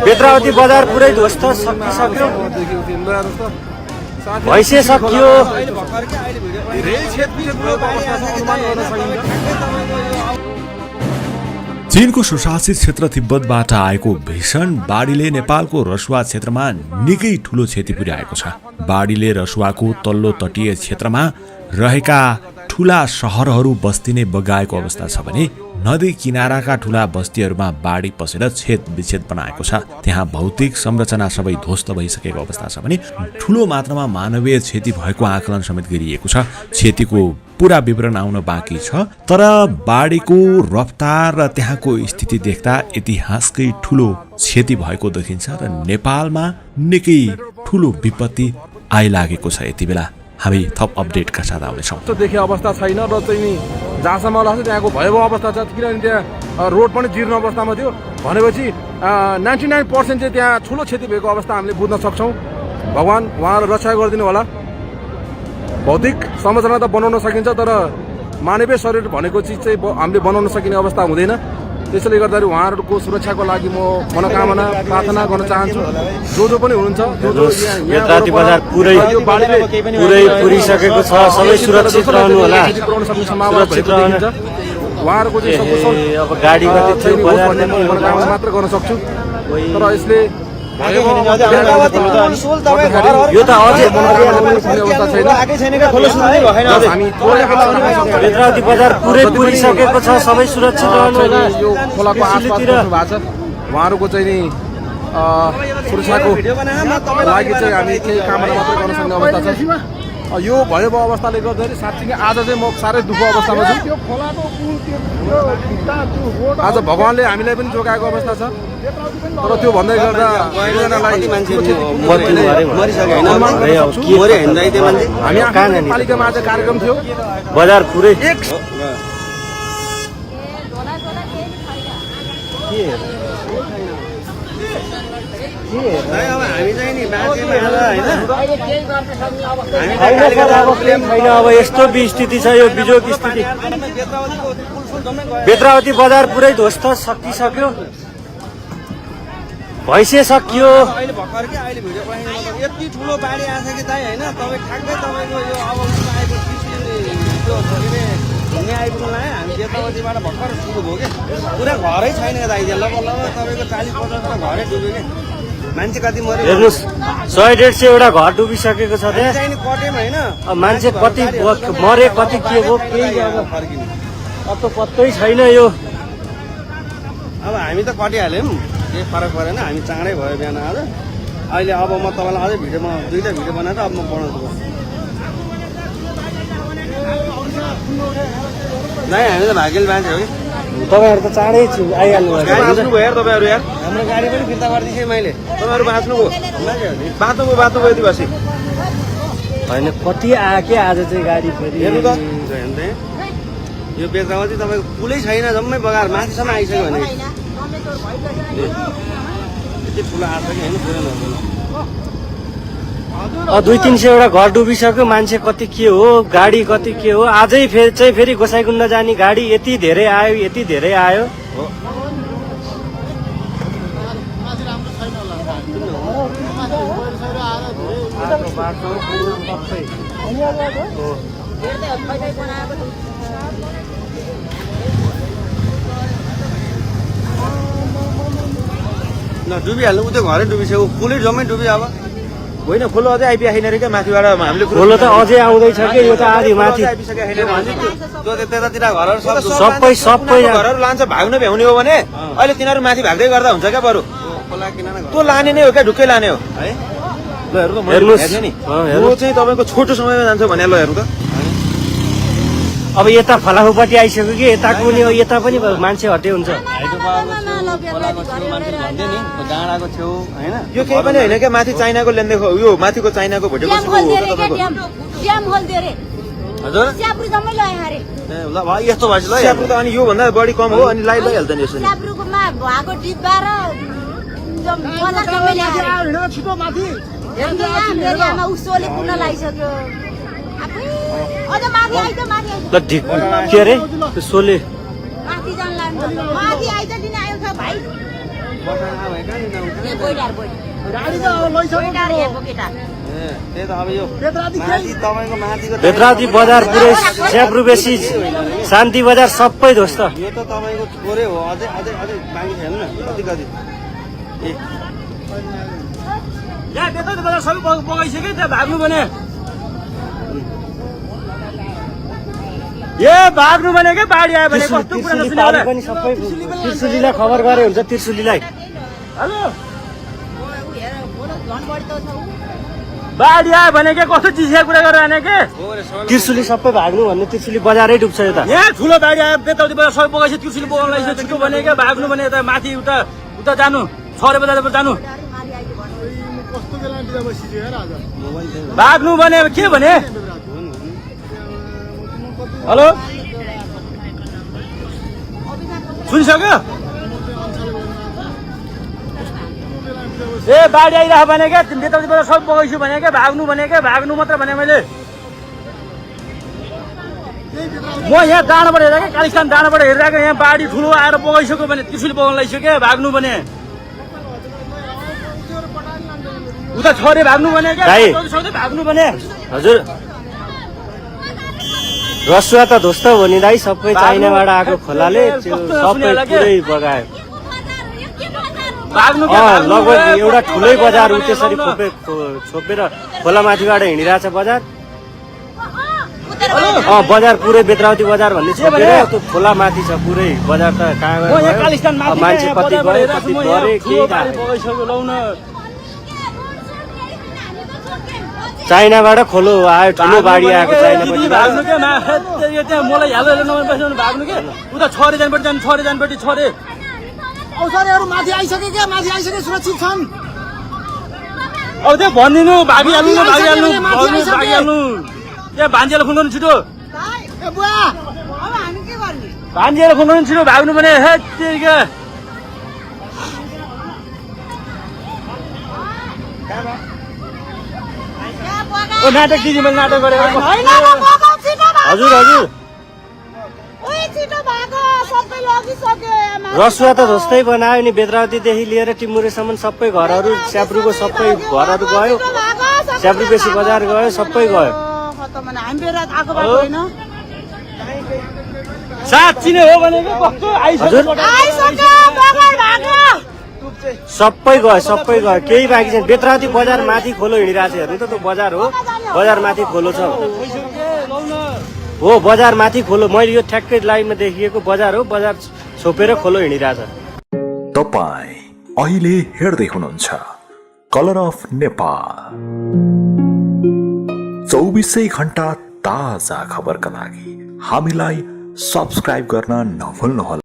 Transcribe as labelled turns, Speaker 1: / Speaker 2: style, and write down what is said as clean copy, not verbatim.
Speaker 1: बेत्रावती बजार पुरै ध्वस्त सकिसक्यो भइसक्यो
Speaker 2: चीनको सुशासित क्षेत्र तिब्बतबाट आएको भीषण बाढीले नेपालको रसुवा क्षेत्रमा निकै ठूलो क्षति पुर्याएको छ। बाढीले रसुवाको तल्लो तटीय क्षेत्रमा रहेका ठूला शहरहरू बस्ती नै बगाएको अवस्था छ भने नदी किनाराका ठूला बस्तीहरूमा बाढी पसेर छेद विच्छेद बनाएको छ। त्यहाँ भौतिक संरचना सबै ध्वस्त भइसकेको अवस्था छ भने ठूलो मात्रामा मानवीय क्षति भएको आकलन समेत गरिएको छ। क्षतिको पूरा विवरण आउन बाँकी छ, तर बाढीको रफ्तार र त्यहाँको स्थिति देख्दा इतिहासकै ठूलो क्षति भएको देखिन्छ र नेपालमा निकै ठूलो विपत्ति आइलागेको छ। यति बेला हामी थप अपडेटका साथ आउनेछौँ।
Speaker 3: देखे अवस्था छैन र चाहिँ जहाँसम्म लाग्छ त्यहाँको भयावह अवस्था छ, किनभने त्यहाँ रोड पनि जीर्ण अवस्थामा थियो भनेपछि 99% चाहिँ त्यहाँ ठुलो क्षति भएको अवस्था हामीले बुझ्न सक्छौँ। भगवान् उहाँलाई रक्षा गरिदिनु होला। भौतिक संरचना त बनाउन सकिन्छ, तर मानवीय शरीर भनेको चिज चाहिँ हामीले बनाउन सकिने अवस्था हुँदैन। त्यसैले गर्दाखेरि उहाँहरूको सुरक्षाको लागि म मनोकामना प्रार्थना गर्न चाहन्छु। जो पनि हुनुहुन्छ,
Speaker 1: बेत्रावती बजार पुरै पुरिसकेको छ, सबै सुरक्षित रहनु होला।
Speaker 3: उहाँहरूको चाहिँ
Speaker 1: अब गाडी कति थियो
Speaker 3: मनोकामना मात्र गर्न सक्छु। तर यसले
Speaker 1: यो त अझै बेत्रावती बजार पुरै पुरिसकेको छ, सबै सुरक्षित रहनु होला।
Speaker 3: यो खोलाको आसपास बस्नु भएको छ, उहाँहरूको चाहिँ नि सुरक्षाको लागि चाहिँ हामी केही कामना मात्र गर्न सक्ने अवस्था छ। यो भयावह अवस्थाले गर्दाखेरि साँच्चै नै आज चाहिँ म साह्रै दुःख अवस्थामा छु। आज भगवान्ले हामीलाई पनि जोगाएको अवस्था छ, तर त्यो भन्दै गर्दा हामी पालिकामा आज कार्यक्रम थियो।
Speaker 1: बजार पुरै अब यस्तो स्थिति छ, यो बिजोग स्थिति। बेत्रावती बजार पुरै ध्वस्त सकिसक्यो भइसक्यो।
Speaker 4: यति ठुलो बाढी आछ कि दाइ होइन, तपाईँ ठ्याक्कै तपाईँको यो अब घुम्ने आइपुग्नु लाग्यो। हामी बेत्रावतीबाट भर्खर सुरु भयो क्या, पुरा घरै छैन दाइ। लगभग तपाईँको 40-50 घरै डुब्यो क्या। मान्छे कति मऱ्यो
Speaker 1: हेर्नुहोस्, 100-150 घर डुबिसकेको छ। त्यहाँ
Speaker 4: चाहिँ कट्यौँ होइन,
Speaker 1: मान्छे कति मरे कति के हो केही
Speaker 4: फर्किनु
Speaker 1: अब पत्तै छैन। यो
Speaker 4: अब हामी त कटिहाल्यौँ, केही फरक परेन। हामी चाँडै भयो बिहान आज। अहिले अब म तपाईँलाई अझै भिडियोमा 2टा भिडियो बनाएर अब म बनाउँछु। नै हामी त भाग्यले मान्छे हो कि
Speaker 1: तपाईँहरू त चाँडै आइहाल्नु
Speaker 4: गाडी बाँच्नुभयो यार तपाईँहरू। यार हाम्रो गाडी पनि फिर्ता गरिदिएँ मैले, तपाईँहरू बाँच्नुभयो बाँच्नुभयो यति बसी
Speaker 1: होइन। कति आके आज चाहिँ गाडी फेरि
Speaker 4: हेर्नु त। यो बेत्रावती तपाईँको पुलै छैन, जम्मै बगाएर माथिसम्म आइसक्यो भने यति ठुलो आएको कि होइन पुरै नहुँदैन।
Speaker 1: 200-300 घर डुबिसक्यो। मान्छे कति के हो, गाडी कति के हो। आजै फेरि गोसाइकुण्ड जाने गाडी यति धेरै आयो, यति धेरै आयो।
Speaker 4: डुबिहाल्नु उ त्यो घरै डुबिसक्यो, पुलै जम्मै डुब्यो। अब होइन खोलो अझै आइपुगेन रे क्या, माथिबाट हामीले
Speaker 1: खोलो त अझै आउँदैछ कि, यो त आधी माथि
Speaker 4: त्यतातिर घरहरू
Speaker 1: सबै
Speaker 4: घरहरू लान्छ। भाग्नु भ्याउने हो भने अहिले तिनीहरू माथि भाग्दै गर्दा हुन्छ क्या। बरु त्यो लाने नै हो क्या, ढुक्कै लाने हो है। ल हेर्नु त
Speaker 1: हेर्नुहोस्
Speaker 4: नि, यो चाहिँ तपाईँको छोटो समयमा जान्छ भने ल हेर्नु त।
Speaker 1: अब यता फलाफुपट्टि आइसक्यो कि यताको नि यता पनि मान्छे हटे हुन्छ।
Speaker 4: डाँडाको छेउ होइन, यो केही पनि होइन क्या। माथि चाइनाको लेनदेखि यो माथिको चाइनाको भोटेको हजुर ल यस्तो भएपछि ल स्याब्रु त अनि योभन्दा बढी कम हो। अनि लगाइहाल्छ नि यसो
Speaker 1: के अरे सोले
Speaker 5: गाडी त अब लैसक्यो
Speaker 4: ए त्यही त अब यो माथि तपाईँको माथिको
Speaker 1: बेत्रावती बजार पुरै स्याब्रु बेसी शान्ति बजार सबै ध्वस्त
Speaker 4: यो त तपाईँको थोरै हो अझै अझै अझै बाँकी छैन न कति कति ए
Speaker 1: यहाँ बेत्रावती बजार सबै बगाइसक्यो त्यहाँ भाग्नु भने ए भाग्नु भनेकै बाढी आयो भने कस्तो कुरा नसुने होला पनि सबै त्रिशुलीलाई खबर गरे हुन्छ त्रिशुलीलाई हेलो बाढी आयो भने के कस्तो चिसिया कुरा गरेर आने के त्रिशुली सबै भाग्नु भन्ने त्रिशुली बजारै डुब्छ यता यहाँ ठुलो बाढी आयो बेत्रावती बजार सबै बगाइसक्यो त्रिशुली बगाउन लागिसक्यो छिटो भने के भाग्नु भने यता माथि उता उता जानु छरे बजारबाट जानु
Speaker 5: कस्तो बेला बिदा बसिदियो हेर आज
Speaker 1: भाग्नु भने के भने हेलो सुनिसक्यो ए बाढी आइरह भने क्या बेत्रावती बजार सब बगाइछु भने क्या भाग्नु मात्र भने मैले म यहाँ डाँडाबाट हेरेको कालिस्तान डाँडाबाट हेरिरहेको यहाँ बाढी ठुलो आएर बगाइसक्यो भने त्रिशुली बगाउन लागिसक्यो भाग्नु भने उता छोरे भाग्नु भने क्या भाग्नु भने हजुर रसुवा त ध्वस्त हो नि दाइ सबै चाइनाबाट आएको खोलाले सबै पुरै बगायो लगभग एउटा ठुलै बजार उ त्यसरी छोपेर खोला माथिबाट हिँडिरहेछ बजार बजार पुरै बेत्रावती बजार भन्ने छोपेर त्यो खोला माथि छ पुरै बजार त कहाँ मान्छे कति गयो कति गरे केही चाइनाबाट खोलो आयो ठुलो बाढी आएको चाइनाबाट मलाई हालो भाग्नु के उता छरे जानपट्टि जानु छरे जानपट्टि छरे
Speaker 5: औषधिहरू माथि आइसके क्या माथि आइसके सुरक्षित छन्
Speaker 1: अब त्यो भनिदिनु भागिहाल्नु त्यहाँ भान्जीलाई फोन गर्नु छिटो
Speaker 5: ए बुवा
Speaker 1: भान्जीलाई फोन गर्नु छिटो भाग्नु भने हे तेरिका नाटक दिदी मैले नाटक गरेको हजुर हजुर रसुवा त ध्वस्तै बनायो नि बेत्रावतीदेखि लिएर टिमुरेसम्म सबै घरहरू स्याब्रुको सबै घरहरू गयो स्याब्रु बेसी बजार गयो सबै गयो साँच्ची नै हो भने सबै गयो केही बाँकी छैन बेत्रावती बजार माथि खोलो हिँडिरहेको छ हेर्नु त त्यो बजार हो बजार माथि खोलो छ हो बजार माथि खोलो मैले यो ठ्याक्कै लाइनमा देखिएको बजार हो बजार छोपेर खोलो हिँडिरहेछ
Speaker 2: तपाईँ अहिले हेर्दै हुनुहुन्छ कलर अफ नेपाल 24 घण्टा ताजा खबरका लागि हामीलाई सब्स्क्राइब गर्न नभुल्नुहोला।